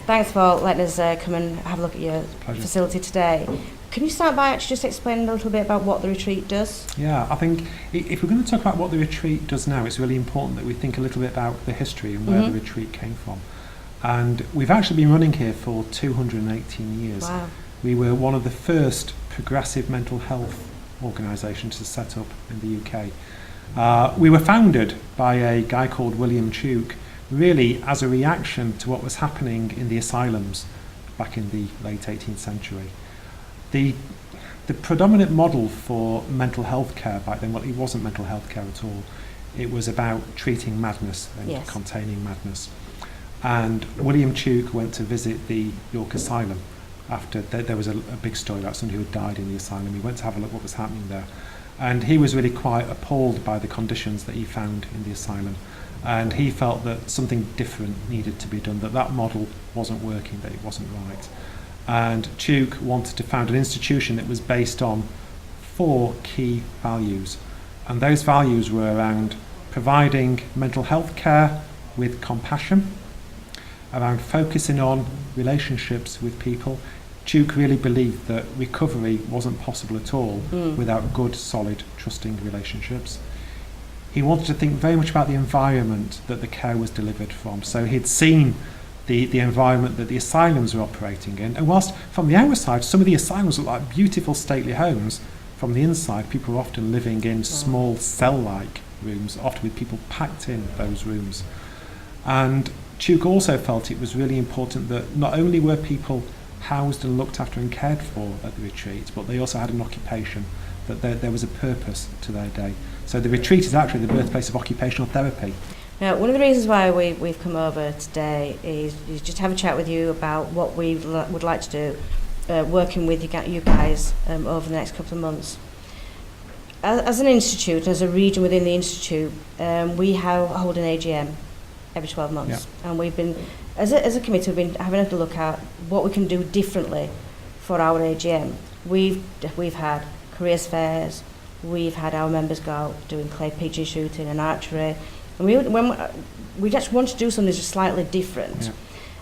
Thanks for letting us come and have a look at your facility today. Can you start by actually just explaining a little bit about what the retreat does? Yeah, I think if we're going to talk about what the retreat does now, it's really important that we think a little bit about the history and where the retreat came from. And we've actually been running here for 218 years. Wow. We were one of the first progressive mental health organisations to set up in the UK. We were founded by a guy called William Tuke, really as a reaction to what was happening in the asylums back in the late 18th century. The predominant model for mental health care back then, well, it wasn't mental health care at all. It was about treating madness and containing madness. And William Tuke went to visit the York Asylum after there was a big story about somebody who had died in the asylum. He went to have a look what was happening there. And he was really quite appalled by the conditions that he found in the asylum. And he felt that something different needed to be done, that model wasn't working, that it wasn't right. And Tuke wanted to found an institution that was based on 4 key values. And those values were around providing mental health care with compassion, around focusing on relationships with people. Tuke really believed that recovery wasn't possible at all without good, solid, trusting relationships. He wanted to think very much about the environment that the care was delivered from. So he'd seen the environment that the asylums were operating in. And whilst from the outside, some of the asylums look like beautiful stately homes, from the inside, people were often living in small cell-like rooms, often with people packed in those rooms. And Tuke also felt it was really important that not only were people housed and looked after and cared for at the retreat, but they also had an occupation, that there was a purpose to their day. So the retreat is actually the birthplace of occupational therapy. Now, one of the reasons why we've come over today is just have a chat with you about what we would like to do, working with you guys over the next couple of months. As an institute, as a region within the institute, we hold an AGM every 12 months. Yeah. And we've been, as a committee, we've been having a look at what we can do differently for our AGM. We've had careers fairs, we've had our members go out doing clay pigeon shooting and archery, and we just want to do something just slightly different.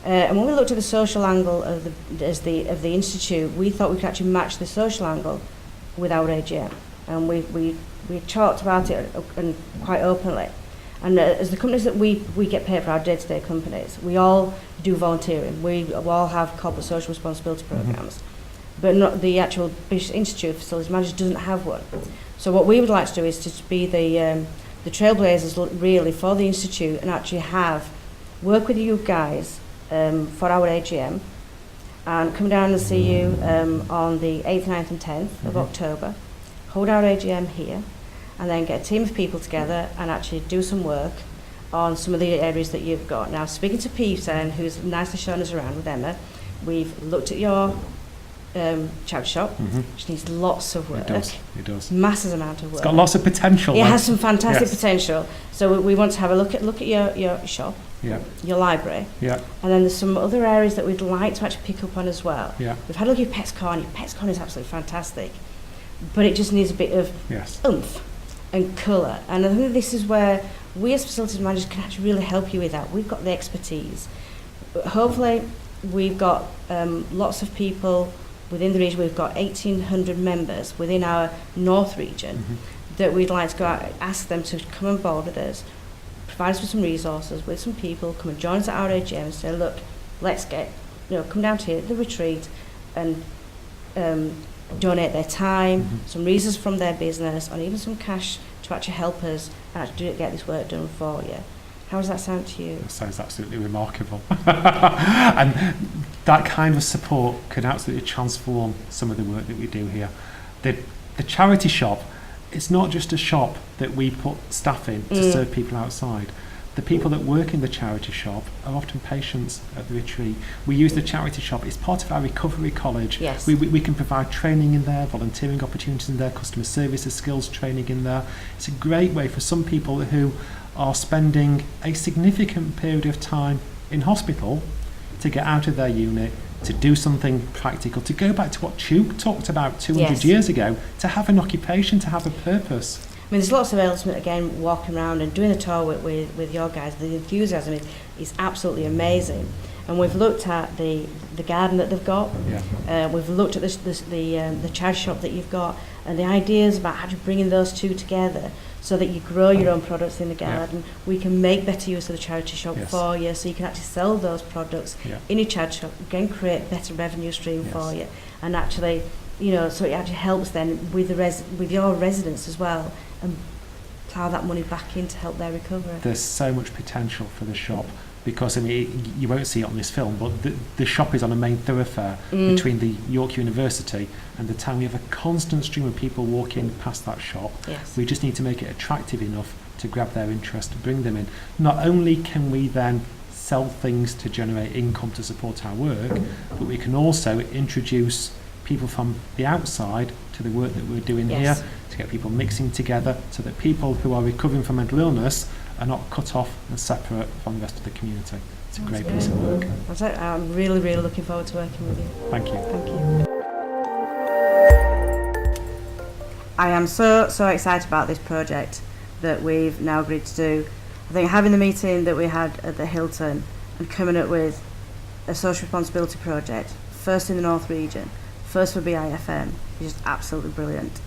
Yeah. And when we looked at the social angle of the institute, we thought we could actually match the social angle with our AGM, and we talked about it and quite openly. And as the companies that we get paid for, our day-to-day companies, we all do volunteering. We all have corporate social responsibility programs, but not the actual British Institute of Facilities Managers doesn't have one. So what we would like to do is to be the trailblazers really for the institute, and actually work with you guys for our AGM, and come down and see you on the 8th, 9th and 10th of October, hold our AGM here, and then get a team of people together and actually do some work on some of the areas that you've got. Now, speaking to Peter, who's nicely shown us around with Emma, we've looked at your charity shop, which needs lots of work. It does. Massive amount of work. It's got lots of potential. It has some fantastic potential. So we want to have a look at your shop, your library, and then there's some other areas that we'd like to actually pick up on as well. Yeah. We've had a look at your Pets Corner. Your Pets Corner is absolutely fantastic, but it just needs a bit of oomph and colour. And I think this is where we as facilities managers can actually really help you with that. We've got the expertise. Hopefully, we've got lots of people within the region. We've got 1,800 members within our North region that we'd like to go out and ask them to come on board with us, provide us with some resources, with some people, come and join us at our AGM and say, look, let's come down to the retreat and donate their time, some resources from their business, and even some cash to actually help us and actually get this work done for you. How does that sound to you? It sounds absolutely remarkable. And that kind of support can absolutely transform some of the work that we do here. The charity shop, it's not just a shop that we put staff in to serve people outside. The people that work in the charity shop are often patients at the retreat. We use the charity shop, it's part of our recovery college. Yes. We can provide training in there, volunteering opportunities in there, customer services, skills training in there. It's a great way for some people who are spending a significant period of time in hospital to get out of their unit, to do something practical, to go back to what Chuk talked about 200 Yes. years ago, to have an occupation, to have a purpose. I mean, there's lots of elements, again, walking around and doing the tour with your guys. The enthusiasm is absolutely amazing. And we've looked at the garden that they've got. Yeah. We've looked at the charity shop that you've got, and the ideas about how to bringing those two together so that you grow your own products in the garden. Yeah. We can make better use of the charity shop Yes. for you, so you can actually sell those products in your charity shop, again, create better revenue stream for you. And actually, so it actually helps then with with your residents as well, and plough that money back in to help their recovery. There's so much potential for the shop, because you won't see it on this film, but the shop is on a main thoroughfare between the York University and the town. We have a constant stream of people walking past that shop. Yes. We just need to make it attractive enough to grab their interest, to bring them in. Not only can we then sell things to generate income to support our work, but we can also introduce people from the outside to the work that we're doing Yes. here, to get people mixing together so that people who are recovering from mental illness are not cut off and separate from the rest of the community. It's a great piece of work. I'm really, really looking forward to working with you. Thank you. Thank you. I am so excited about this project that we've now agreed to do. I think having the meeting that we had at the Hilton and coming up with a social responsibility project, first in the North region, first for BIFM, is just absolutely brilliant.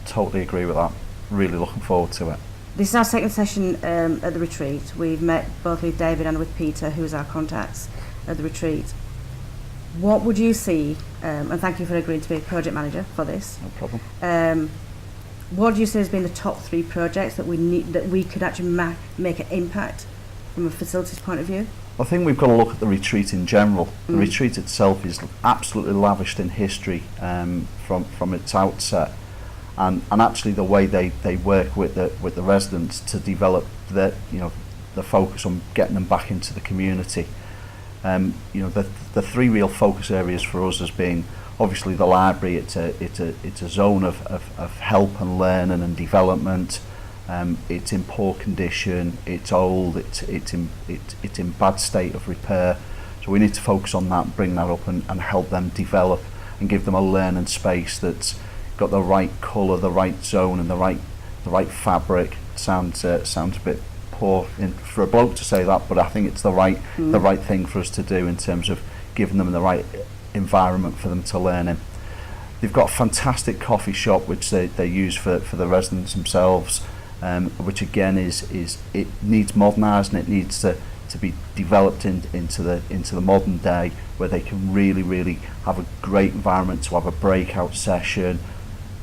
Totally agree with that. Really looking forward to it. This is our second session at the retreat. We've met both with David and with Peter, who is our contacts at the retreat. What would you see, and thank you for agreeing to be a project manager for this. No problem. What do you say has been the top 3 projects that we could actually make an impact from a facilities point of view? I think we've got to look at the retreat in general. The retreat itself is absolutely lavished in history from its outset, and actually the way they work with the residents to develop the focus on getting them back into the community. The 3 real focus areas for us has been obviously the library. It's a zone of help and learning and development. It's in poor condition, it's old, it's in bad state of repair. So we need to focus on that, bring that up and help them develop and give them a learning space that's got the right colour, the right zone and the right fabric. Sounds a bit poor for a bloke to say that, but I think it's the right thing for us to do in terms of giving them the right environment for them to learn in. They've got a fantastic coffee shop which they use for the residents themselves. Which again is it needs modernising. It needs to be developed into the modern day, where they can really have a great environment to have a breakout session,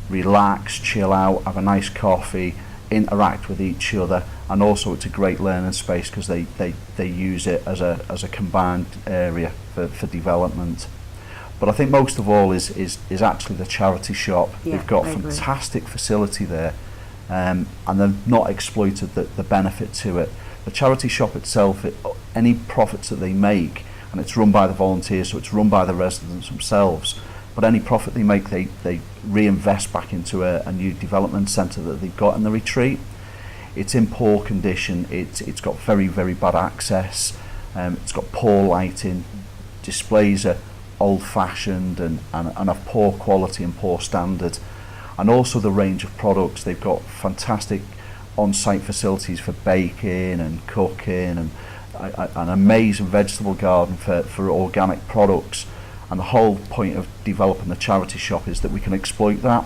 relax, chill out, have a nice coffee, interact with each other, and also it's a great learning space because they use it as a combined area for development. But I think most of all is actually the charity shop. Yeah, They've got I a agree. fantastic facility there. And they've not exploited the benefit to it. The charity shop itself, any profits that they make, and it's run by the volunteers, so it's run by the residents themselves, but any profit they make, they reinvest back into a new development centre that they've got in the retreat. It's in poor condition, it's got very bad access, it's got poor lighting, displays are old-fashioned and of poor quality and poor standard. And also the range of products. They've got fantastic on-site facilities for baking and cooking, and an amazing vegetable garden for organic products. And the whole point of developing the charity shop is that we can exploit that.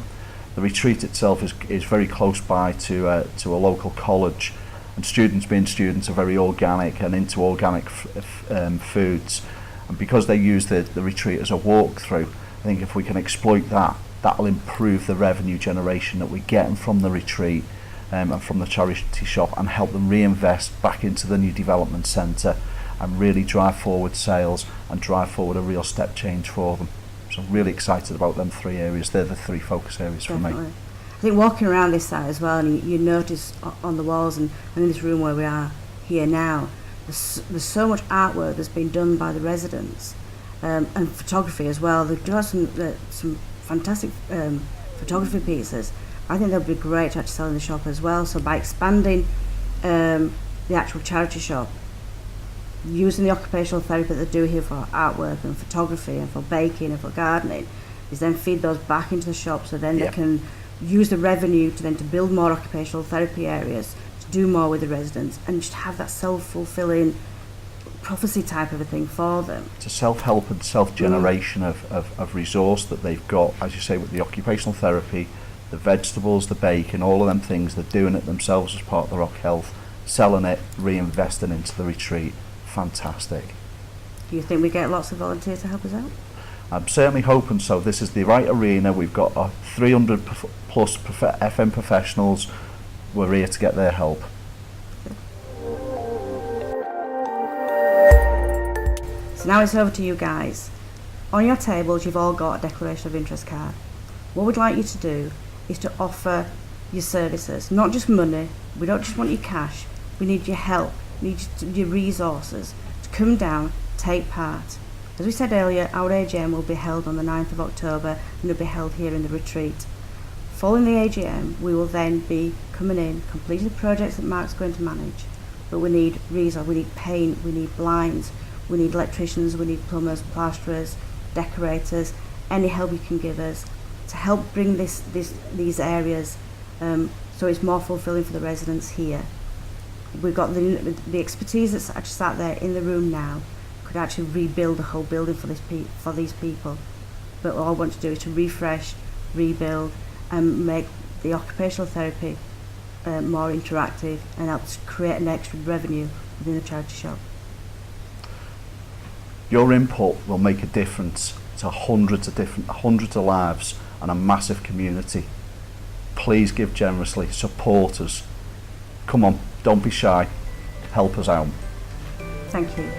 The retreat itself is very close by to a local college, and students, being students, are very organic and into organic foods. And because they use the retreat as a walkthrough, I think if we can exploit that, that'll improve the revenue generation that we're getting from the retreat and from the charity shop, and help them reinvest back into the new development centre and really drive forward sales and drive forward a real step change for them. So I'm really excited about them 3 areas. They're the 3 focus areas for me. think walking around this site as well, and you notice on the walls and in this room where we are here now, there's so much artwork that's been done by the residents, and photography as well. They've got some fantastic photography pieces. I think they'll be great to actually sell in the shop as well. So by expanding the actual charity shop, using the occupational therapy that they do here for artwork and photography and for baking and for gardening, is then feed those back into the shop, so then they can use the revenue to build more occupational therapy areas, to do more with the residents, and just have that self-fulfilling prophecy type of a thing for them. It's a self-help and self-generation of resource that they've got, as you say, with the occupational therapy, the vegetables, the bacon, all of them things. They're doing it themselves as part of the Rock Health, selling it, reinvesting into the retreat. Fantastic. Do you think we get lots of volunteers to help us out? I'm certainly hoping so. This is the right arena. We've got 300 plus FM professionals. We're here to get their help. So now it's over to you guys. On your tables you've all got a declaration of interest card. What we'd like you to do is to offer your services, not just money. We don't just want your cash. We need your help, we need your resources to come down, take part. As we said earlier, our AGM will be held on the 9th of October and it'll be held here in the retreat. Following the AGM, we will then be coming in, completing the projects that Mark's going to manage. But we need resources, we need paint, we need blinds, we need electricians, we need plumbers, plasterers, decorators, any help you can give us to help bring these areas so it's more fulfilling for the residents here. We've got the expertise that's actually sat there in the room now could actually rebuild the whole building for these people. But all I want to do is to refresh, rebuild, and make the occupational therapy more interactive and help to create an extra revenue within the charity shop. Your input will make a difference to hundreds of lives and a massive community. Please give generously, support us. Come on, don't be shy, help us out. Thank you.